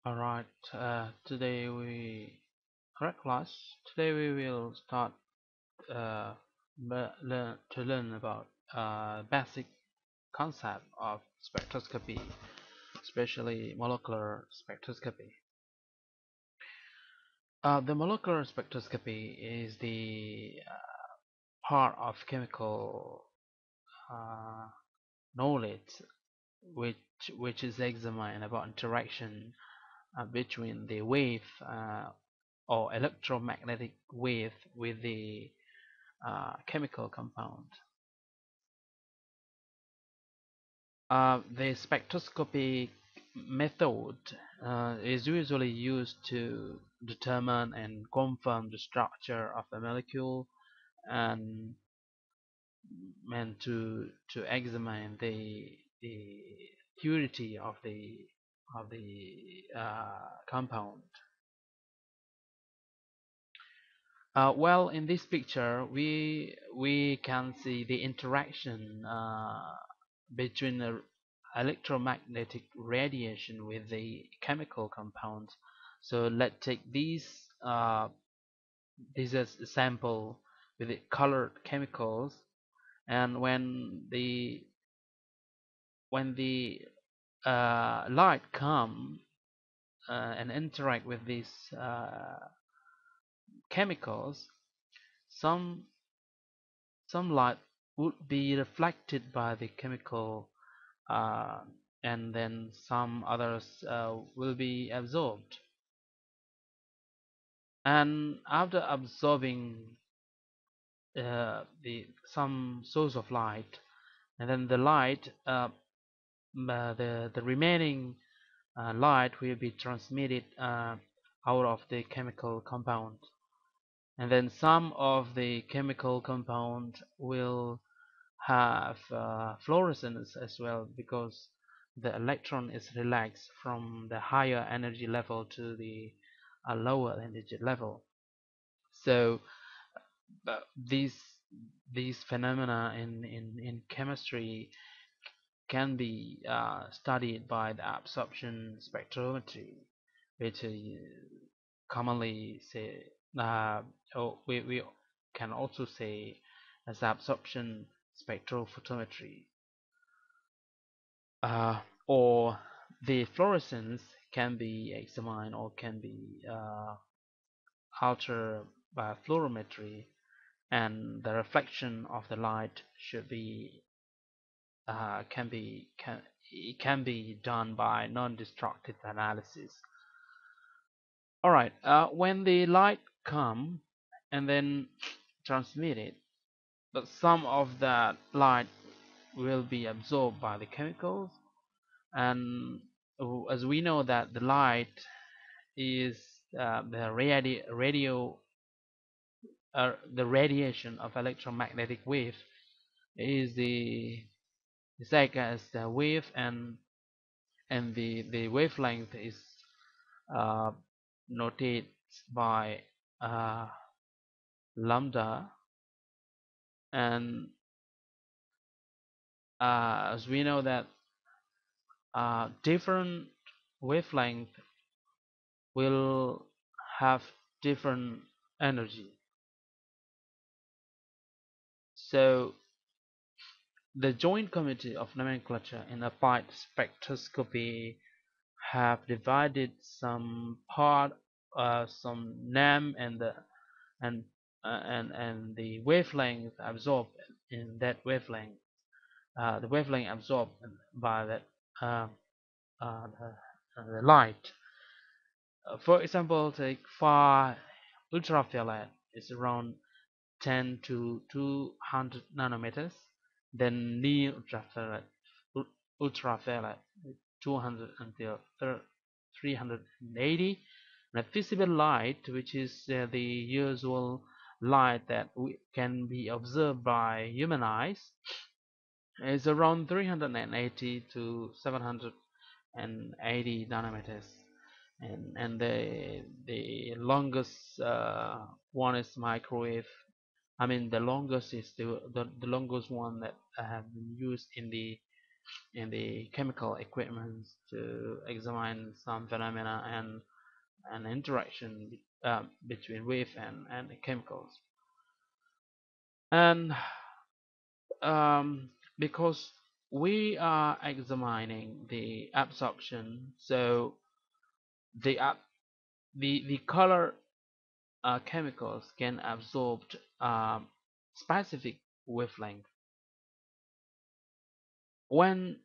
Alright, today correct class. Today we will start uh, to learn about basic concept of spectroscopy, especially molecular spectroscopy. The molecular spectroscopy is the part of chemical uh, knowledge which which is examined about interaction between the wave or electromagnetic wave with the chemical compound. The spectroscopy method is usually used to determine and confirm the structure of the molecule and meant to examine the purity of the compound. Well, in this picture, we can see the interaction between the electromagnetic radiation with the chemical compound. So let's take this as a sample with the colored chemicals, and when the light come and interact with these chemicals, some some light would be reflected by the chemical, uh, and then some others will be absorbed. And after absorbing the some source of light, and then the light, the remaining light will be transmitted out of the chemical compound, and then some of the chemical compound will have fluorescence as well, because the electron is relaxed from the higher energy level to the lower energy level. So these these phenomena in chemistry can be studied by the absorption spectrometry, which is commonly say, we can also say as absorption spectrophotometry, uh, or the fluorescence can be examined or can be altered by fluorometry, and the reflection of the light should be it can be done by non-destructive analysis. All right, when the light come and then transmitted, but some of that light will be absorbed by the chemicals, and as we know that the light is the radiation of electromagnetic wave is the second as the wave, and the wavelength is uh, noted by uh, lambda, and as we know that different wavelength will have different energy. So the Joint Committee of Nomenclature in Applied Spectroscopy have divided some name and and the wavelength absorbed in that wavelength, the wavelength absorbed by that uh, the light. For example, take far ultraviolet is around 10 to 200 nanometers, then near ultraviolet 200 until 380, and visible light, which is the usual light that can be observed by human eyes, is around 380 to 780 nanometers, and the longest one is microwave. I mean, the longest is the longest one that have been used in the in the chemical equipment to examine some phenomena and an interaction between wave and chemicals. And because we are examining the absorption, so the the color chemicals can absorb specific wavelength. When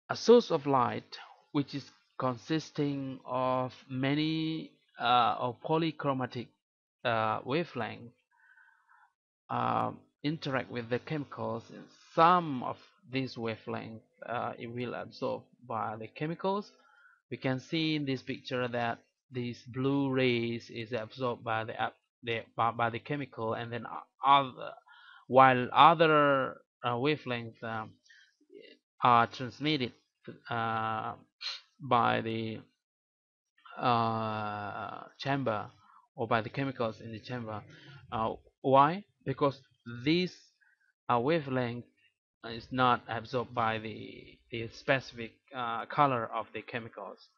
a source of light, which is consisting of many or polychromatic wavelength, interact with the chemicals, and some of these wavelength it will absorb by the chemicals. We can see in this picture that these blue rays is absorbed by by the chemical, and then other while other wavelengths are transmitted uh, by the chamber or by the chemicals in the chamber. Why? Because this wavelength is not absorbed by the specific color of the chemicals.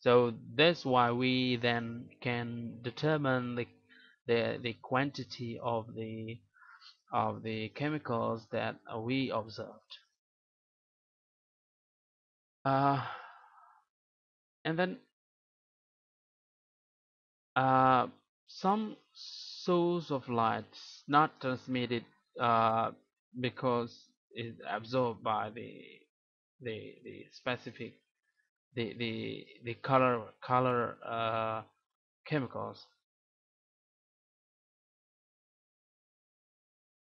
So that's why we then can determine the quantity of the chemicals that we observed. Uh, and then uh, some source of light not transmitted uh, because it's absorbed by the specific the color chemicals.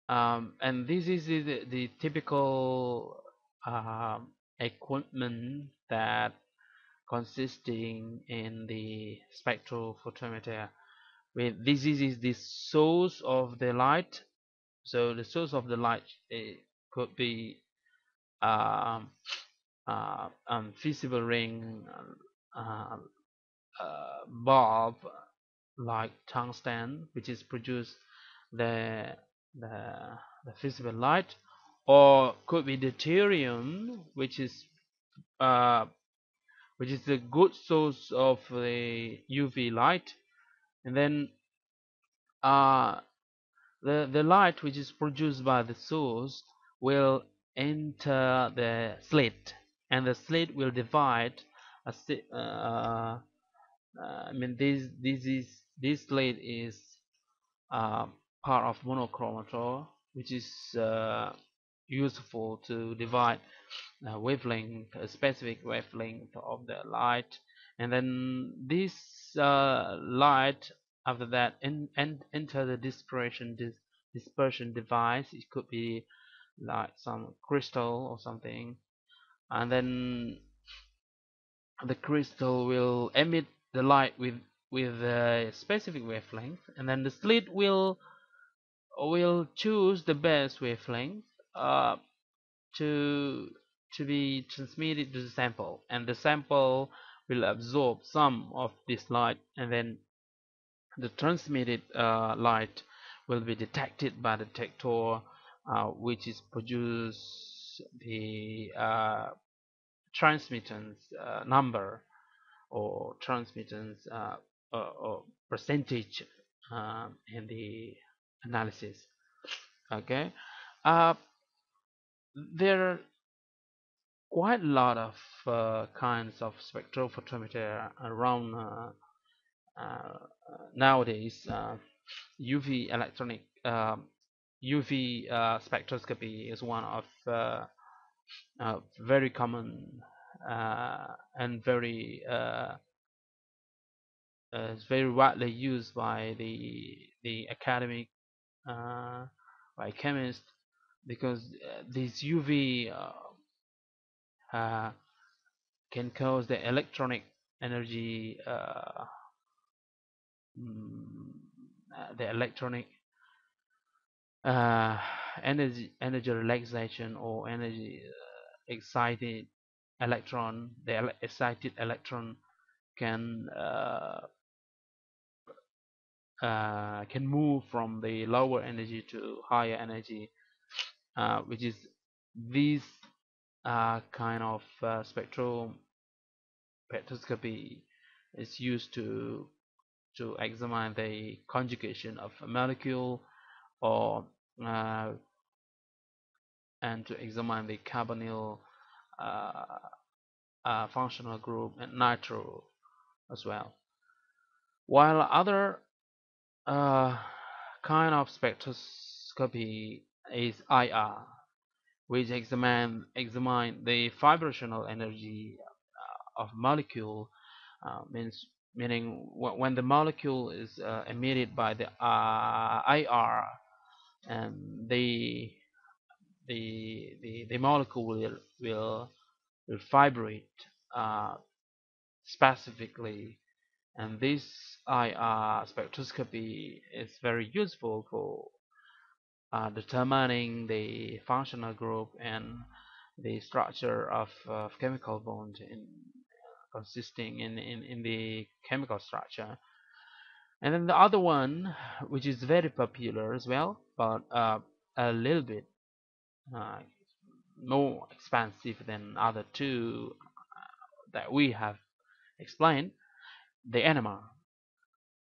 And this is the typical equipment that consisting in the spectrophotometer. With this is the source of the light. So the source of the light could be um, visible ring, uh, bulb like tungsten, which is produce the the, the visible light, or could be deuterium, uh, which is a good source of the UV light, and then uh, the light which is produced by the source will enter the slit, and the slit will divide a I mean this slit is uh, part of monochromator, which is useful to divide wavelength, a specific wavelength of the light, and then this light after that enter the dispersion device. It could be like some crystal or something, and then the crystal will emit the light with a specific wavelength, and then the slit will choose the best wavelength uh, to to be transmitted to the sample, and the sample will absorb some of this light, and then the transmitted light will be detected by the detector, which is produce the transmittance number or transmittance or percentage in the analysis. Okay, uh, there are quite a lot of kinds of spectrophotometer around uh, nowadays. UV electronic UV spectroscopy is one of very common and very widely used by the academic by chemists, because this UV uh, can cause the electronic energy mm, the electronic uh, energy relaxation or energy excited electron. The excited electron can can move from the lower energy to higher energy, which is these kind of spectroscopy is used to examine the conjugation of a molecule, or uh, and to examine the carbonyl uh, functional group and nitro as well. While other uh, kind of spectroscopy is IR, which examine the vibrational energy of molecule, meaning when the molecule is emitted by the IR, and the molecule will vibrate uh, specifically, and this IR spectroscopy is very useful for determining the functional group and the structure of chemical bond in consisting in the chemical structure. And then the other one, which is very popular as well, but a little bit uh, more expensive than other two that we have explained, the NMR,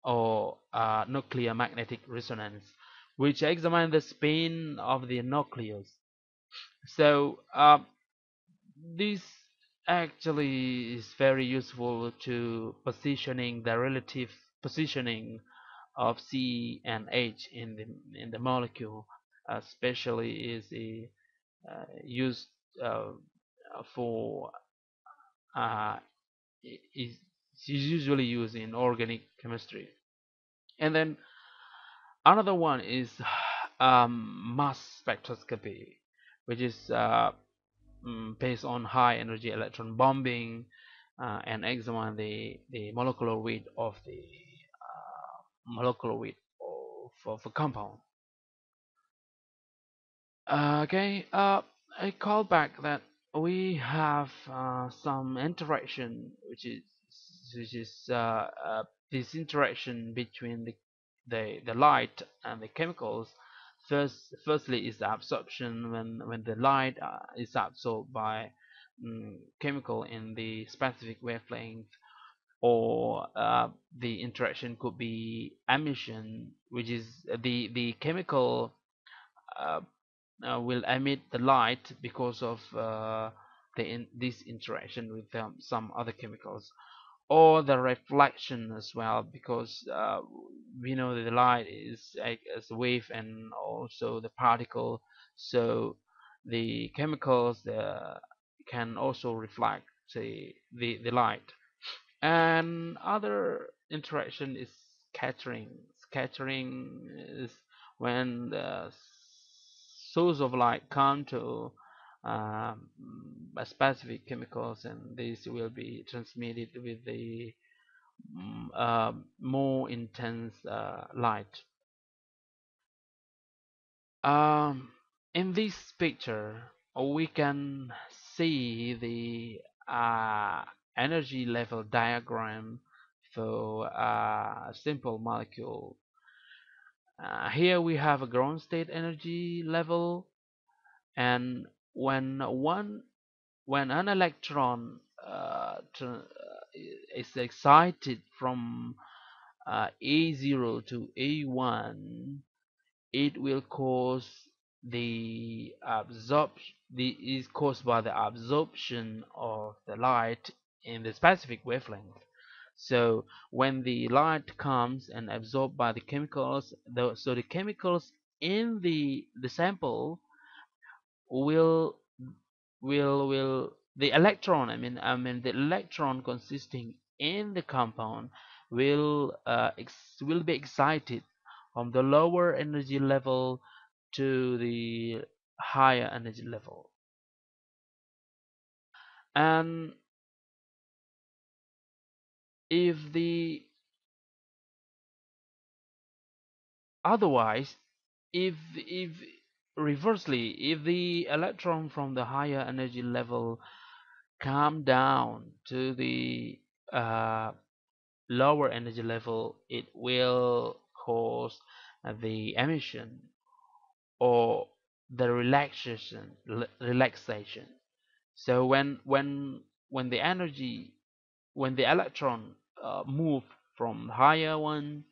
or nuclear magnetic resonance, which examine the spin of the nucleus. So this actually is very useful to positioning the relative positioning of C and H in the molecule, especially is used uh, for uh, is usually used in organic chemistry. And then another one is mass spectroscopy, which is based on high energy electron bombing, and examine the molecular weight of the molecular weight of a compound. Okay, I call back that we have some interaction, which is this interaction between the light and the chemicals. Firstly, is the absorption when the light is absorbed by chemical in the specific wavelength, or the interaction could be emission, which is the chemical uh, will emit the light because of this interaction with some other chemicals, or the reflection as well, because we know that the light is as a wave and also the particle, so the chemicals can also reflect the light. And other interaction is scattering. Scattering is when the source of light come to um, a specific chemicals, and this will be transmitted with the more intense light. Um, in this picture, we can see the energy level diagram for a simple molecule. Here we have a ground state energy level, and when an electron is excited from A0 to A1, it will cause the absorption is caused by the absorption of the light in the specific wavelength. So when the light comes and absorbed by the chemicals, so the chemicals in the sample will will the electron, I mean the electron consisting in the compound will be excited from the lower energy level to the higher energy level. And if the otherwise if reversely, if the electron from the higher energy level come down to the uh, lower energy level, it will cause the emission or the relaxation. So when the energy when the electron move from the higher one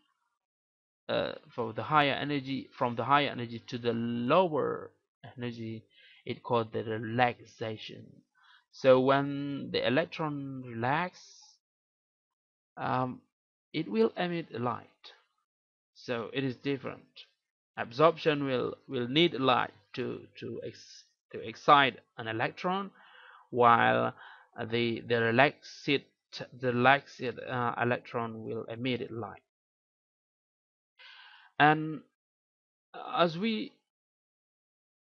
from the higher energy to the lower energy, it called the relaxation. So when the electron relax, um, it will emit light. So it is different. Absorption will need light to excite an electron, while the relaxed electron will emit light. And as we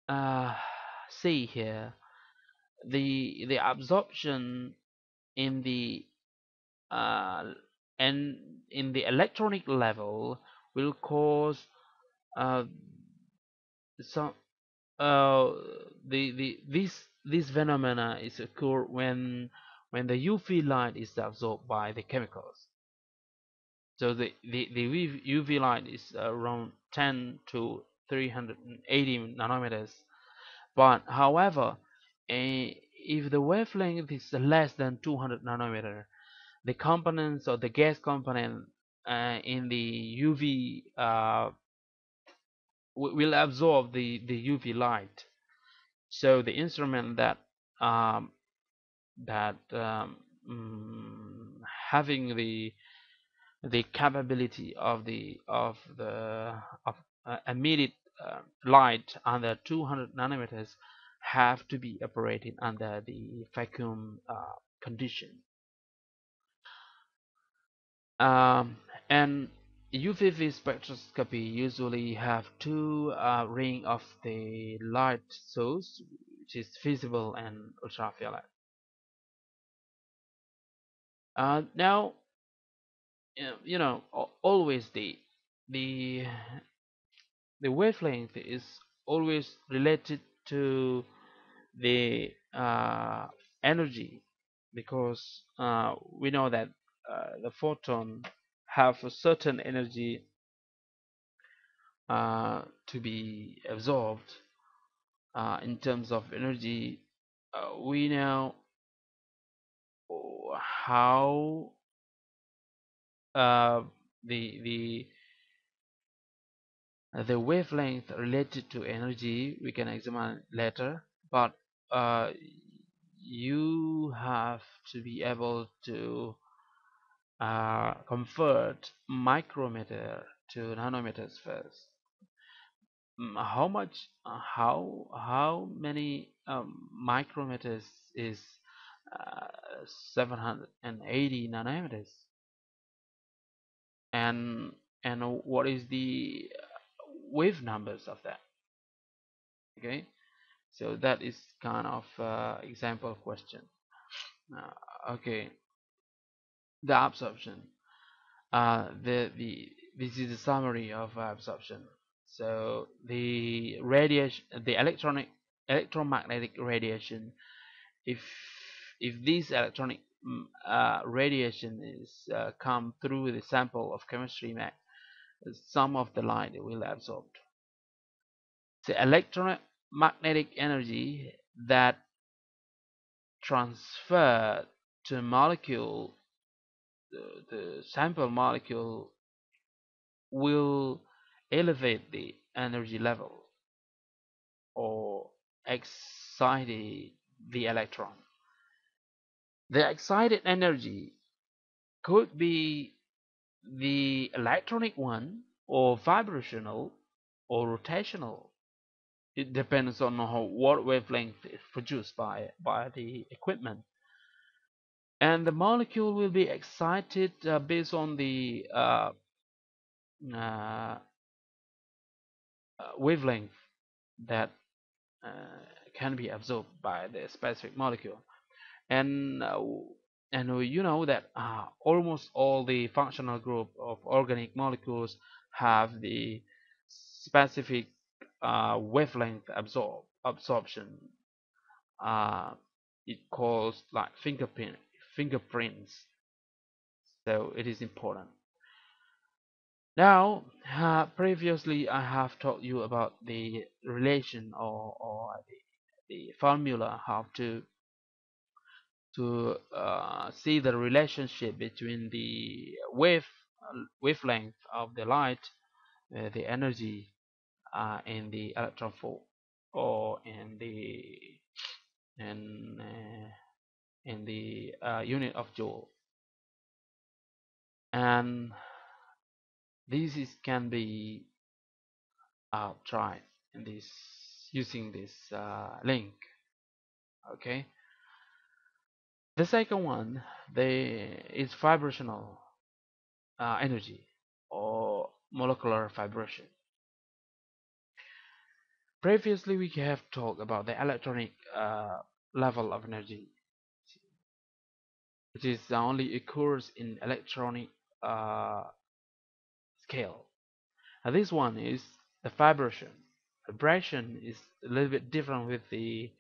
uh, see here, the absorption in the uh, and in the electronic level will cause uh, some the this phenomena is occur when the UV light is absorbed by the chemicals. So the UV light is around 10 to 380 nanometers. But however, if the wavelength is less than 200 nanometer, the components or the gas component in the UV will absorb the UV light. So the instrument um, that having the capability of emitted light under 200 nanometers have to be operated under the vacuum condition. And UVV spectroscopy usually have two ring of the light source, which is visible and ultraviolet. Now, always the the wavelength is always related to the energy, because we know that the photon have a certain energy to be absorbed. In terms of energy, we know how uh, the the wavelength related to energy we can examine later, but uh, you have to be able to convert micrometer to nanometers first. How much? How many micrometers is uh, 780 nanometers? And what is the wave numbers of that? Okay, so that is kind of example question. Okay, the absorption. The This is a summary of absorption. So the radiation, the electromagnetic radiation, if this electronic radiation is come through the sample of chemistry mag, some of the light will absorb. The electromagnetic energy that transferred to molecule, the sample molecule, will elevate the energy level or excite the electron. The excited energy could be the electronic one, or vibrational, or rotational. It depends on what wavelength is produced by the equipment. And the molecule will be excited based on the uh, wavelength that uh, can be absorbed by the specific molecule. And you know that almost all the functional group of organic molecules have the specific wavelength absorption. uh, it calls like fingerprints. So it is important. Now, previously I have told you about the relation, or the formula how to to see the relationship between the wavelength of the light, the energy in the electron volt, or in uh, in the unit of joule, and can be tried in this using this link. Okay. The second one, is vibrational energy or molecular vibration. Previously, we have talked about the electronic level of energy, which is only occurs in electronic uh, scale. And this one is the vibration. Vibration is a little bit different with the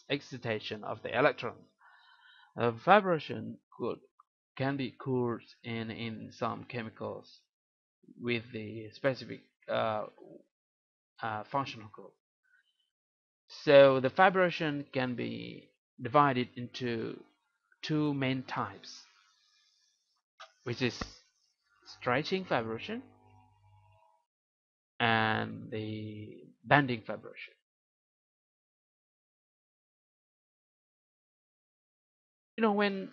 excitation of the electron. Vibration can be occurred in some chemicals with the specific functional group. So the vibration can be divided into two main types, which is stretching vibration and the bending vibration. When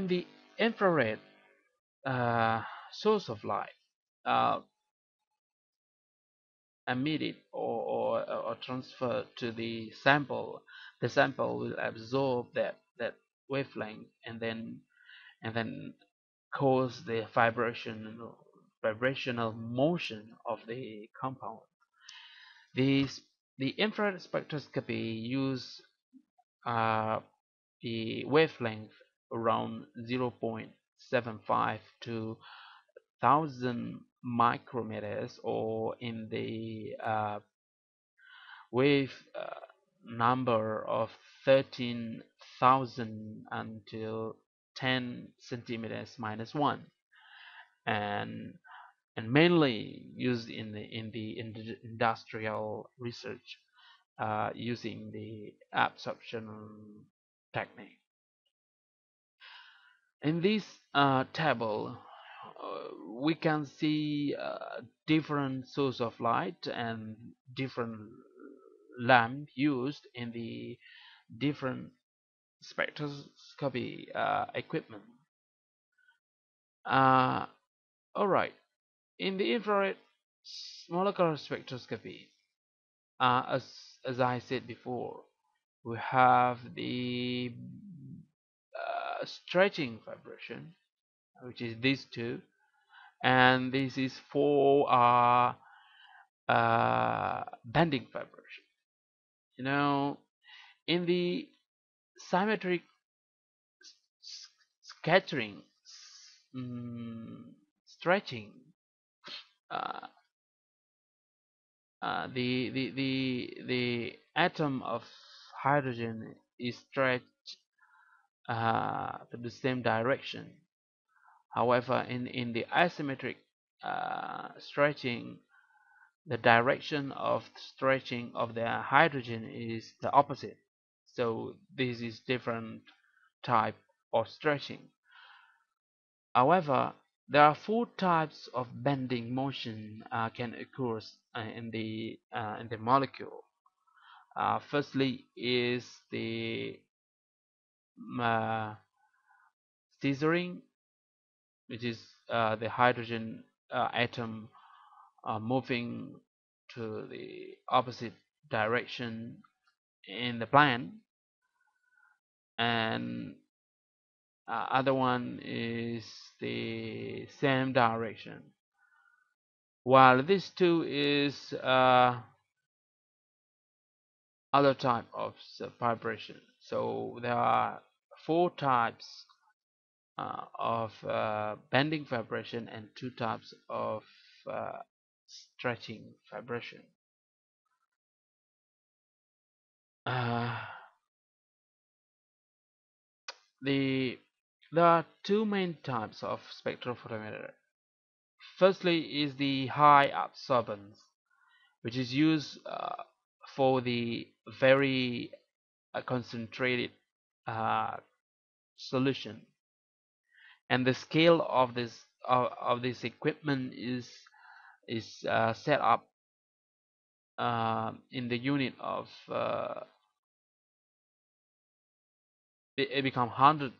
the infrared source of light uh, emitted or transferred to the sample will absorb that wavelength, and then cause the vibrational motion of the compound. The the infrared spectroscopy use uh, the wavelength around 0.75 to 1000 micrometers, or in the wave number of 13,000 until 10 centimeters minus 1, and mainly used in the industrial research using the absorption technique. In this table, we can see different source of light and different lamp used in the different spectroscopy equipment. All right. In the infrared molecular spectroscopy, as I said before, we have the stretching vibration, which is these two, and this is for bending vibration. In the symmetric scattering, stretching, uh, the atom of hydrogen is stretched to the same direction. However, in the asymmetric stretching, the direction of stretching of the hydrogen is the opposite. So this is different type of stretching. However, there are four types of bending motion can occur in the molecule. Firstly is the uh, scissoring, which is the hydrogen atom moving to the opposite direction in the plane, and other one is the same direction, while this two is other type of vibration. So there are four types of bending vibration and two types of uh, stretching vibration. Uh, there are two main types of spectrophotometer. Firstly is the high absorbance, which is used for the very a concentrated uh, solution, and the scale of this equipment is set up in the unit of it become 100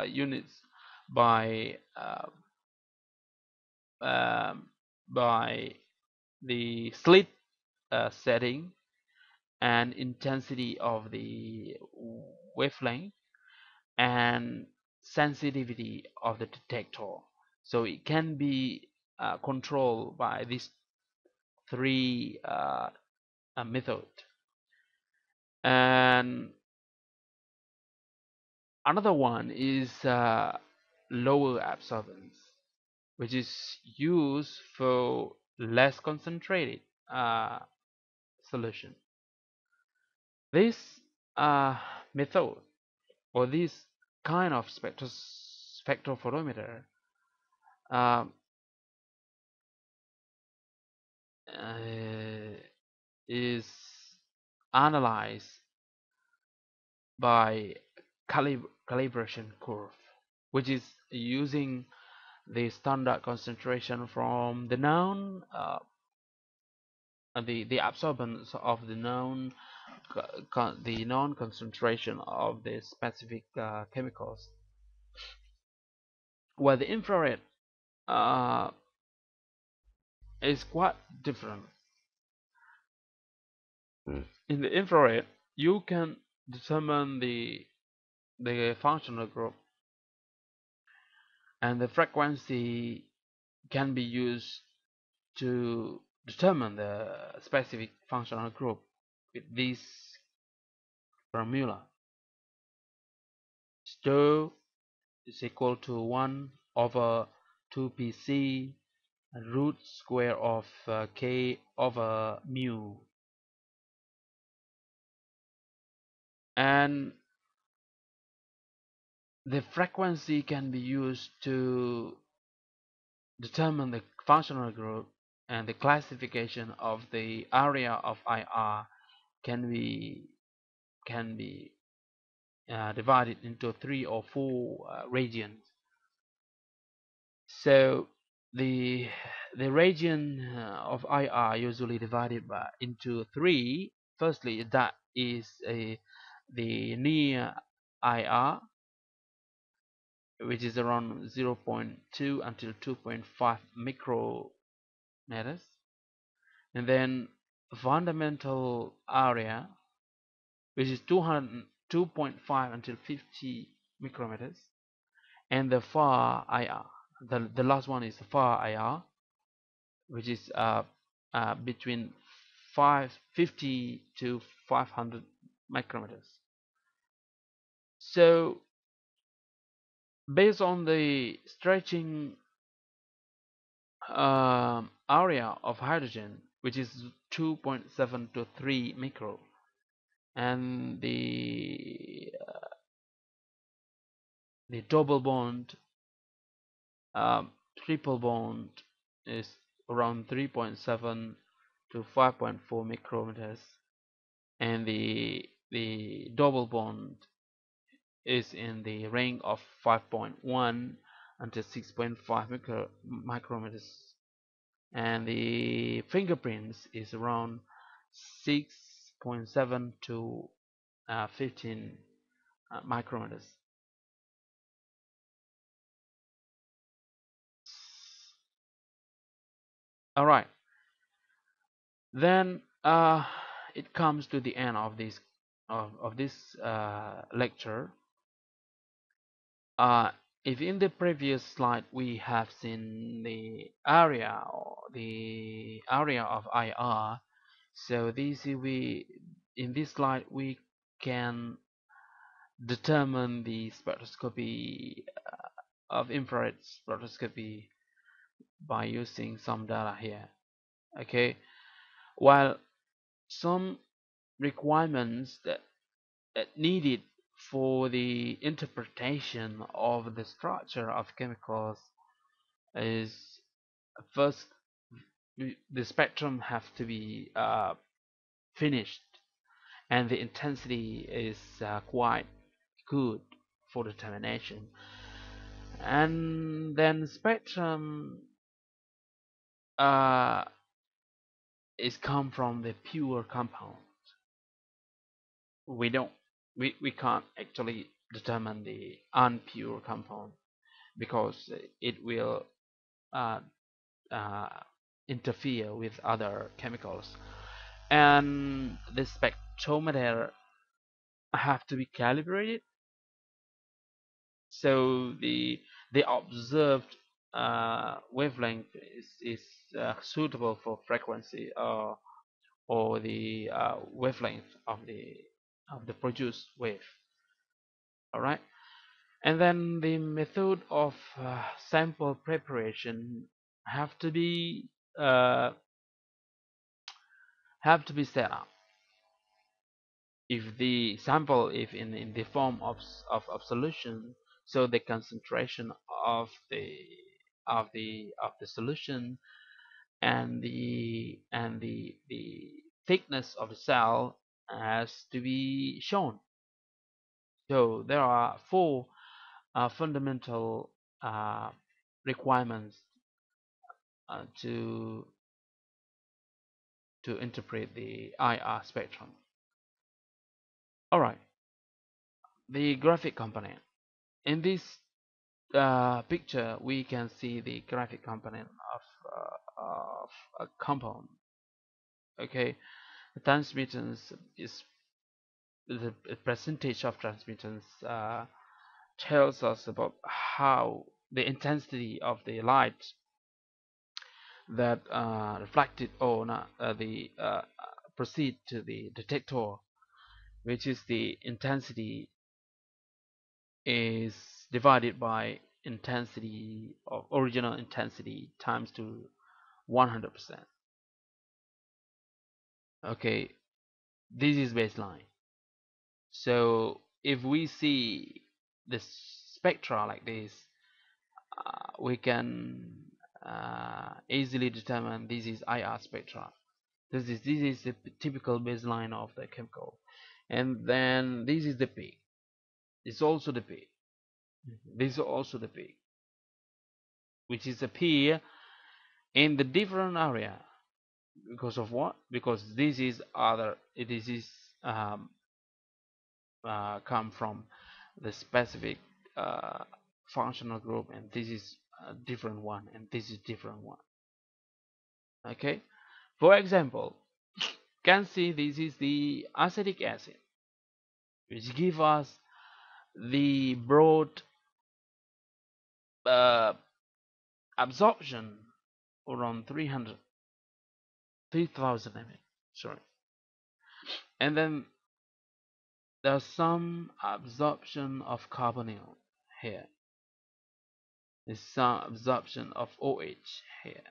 units by um, by the slit setting and intensity of the wavelength and sensitivity of the detector. So it can be controlled by these three methods. And another one is lower absorbance, which is used for less concentrated uh, solution. This uh, method or this kind of spectrophotometer uh, uh, is analyzed by calibration curve, which is using the standard concentration from the known the absorbance of the known the known concentration of the specific chemicals, where the infrared uh, is quite different. In the infrared, you can determine the functional group, and the frequency can be used to determine the specific functional group with this formula. Tau is equal to 1 over 2pc root square of k over mu. And the frequency can be used to determine the functional group, and the classification of the area of IR can be divided into 3 or 4 regions. So the region of IR usually divided into 3. Firstly, that is the near IR, which is around 0.2 until 2.5 micrometers, and then fundamental area, which is 2.5 until 50 micrometers, and the far IR. The last one is the far IR, which is between 550 to 500 micrometers. So based on the stretching area of hydrogen, which is 2.7 to 3 micro, and the double bond triple bond is around 3.7 to 5.4 micrometers, and the double bond is in the range of 5.1 until 6.5 micrometers, and the fingerprints is around 6.7 to 15 micrometers. All right, then it comes to the end of this lecture. If in the previous slide we have seen the area of IR, so in this slide we can determine the spectroscopy of infrared spectroscopy by using some data here. Okay, while some requirements that needed for the interpretation of the structure of chemicals is, first, the spectrum have to be finished, and the intensity is quite good for determination. And then spectrum uh, is come from the pure compound. We don't we can't actually determine the unpure compound because it will uh, uh, interfere with other chemicals, and the spectrometer have to be calibrated so the observed wavelength is suitable for frequency or the wavelength of the produced wave. All right, and then the method of sample preparation have to be uh, set up. If the sample, if in the form of solution, so the concentration of the solution and the thickness of the cell has to be shown. So there are four fundamental uh, requirements to interpret the IR spectrum. All right, the graphic component. In this picture, we can see the graphic component of a compound. Okay, the transmittance is the percentage of transmittance tells us about how the intensity of the light that reflected or not, the proceed to the detector, which is the intensity is divided by intensity of original intensity times to 100%. Okay, this is baseline. So if we see the spectra like this, we can easily determine this is IR spectra. This is the typical baseline of the chemical, and then this is the peak. It's also the peak. This is also the peak, which is appear in the different area. Because of what? Because this is other. This is um, come from the specific uh, functional group, and this is a different one, and this is different one. Okay. For example, can see this is the acetic acid, which give us the broad uh, absorption around 300 3000 ml. Sorry, and then there's some absorption of carbonyl here. There's some absorption of OH here.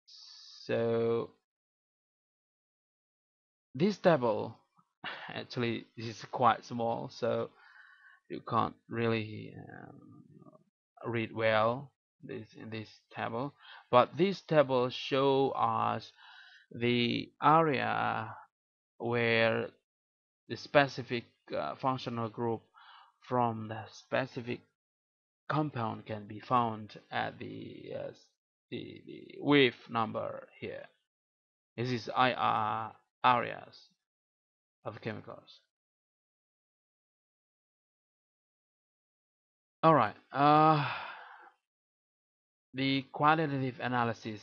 So this table actually is quite small, so you can't really read well this in this table. But this table show us the area where the specific functional group from the specific compound can be found at the wave number here. This is IR areas of chemicals. All right. The qualitative analysis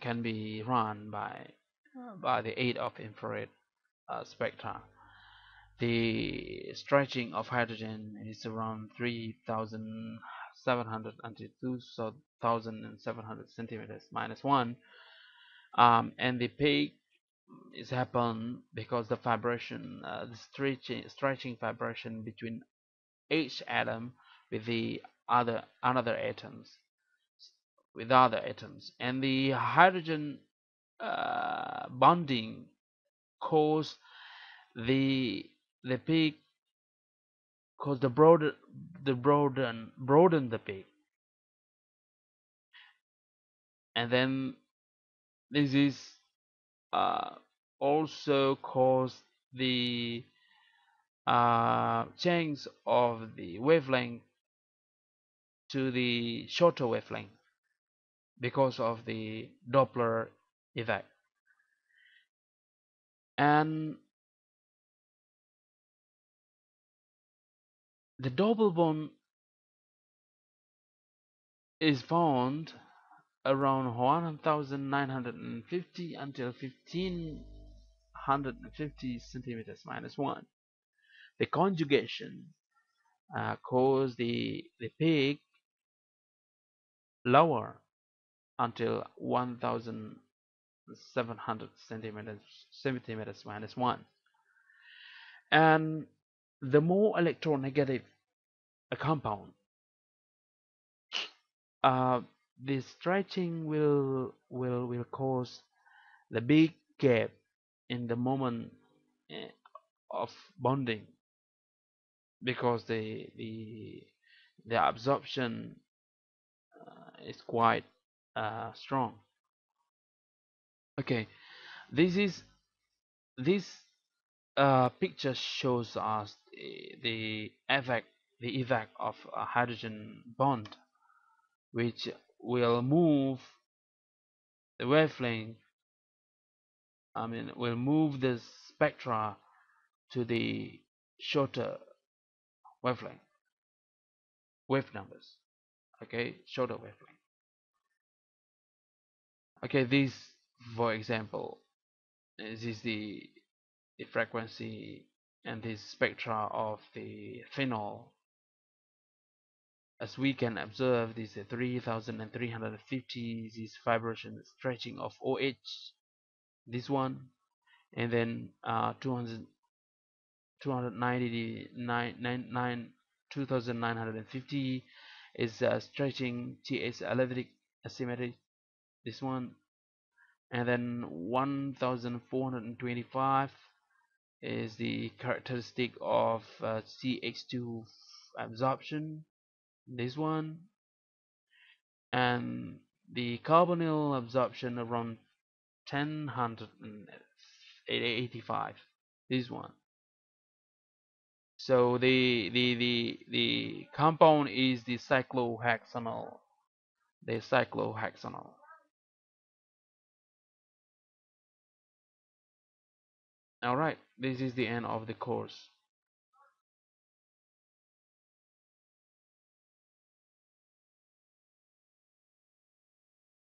can be run by the aid of infrared spectra. The stretching of hydrogen is around 3,700 until 2,700 centimeters minus 1, and the peak is happen because the vibration, the stretching vibration between each atom with the other atoms and the hydrogen bonding cause the peak cause broaden the peak, and then this is also cause the change of the wavelength to the shorter wavelength because of the Doppler effect. And the double bond is found around 1950 until 1550 centimeters minus 1. The conjugation caused the peak lower until 1700 centimeters minus 1. And the more electronegative a compound, the stretching will cause the big gap in the moment eh, of bonding, because the absorption is quite strong. Okay, this is this picture shows us the effect of a hydrogen bond, which will move the wavelength. Will move the spectra to the shorter wavelength wave numbers. Okay, shorter wavelength. Okay, this, for example, this is the frequency and the spectra of the phenol. As we can observe, this 3350, this vibration stretching of OH, this one, and then 200, 2950 is stretching TS electric asymmetric, this one, and then 1425 is the characteristic of CH2 absorption, this one, and the carbonyl absorption around 1085, this one. So the compound is the cyclohexanol, All right, this is the end of the course.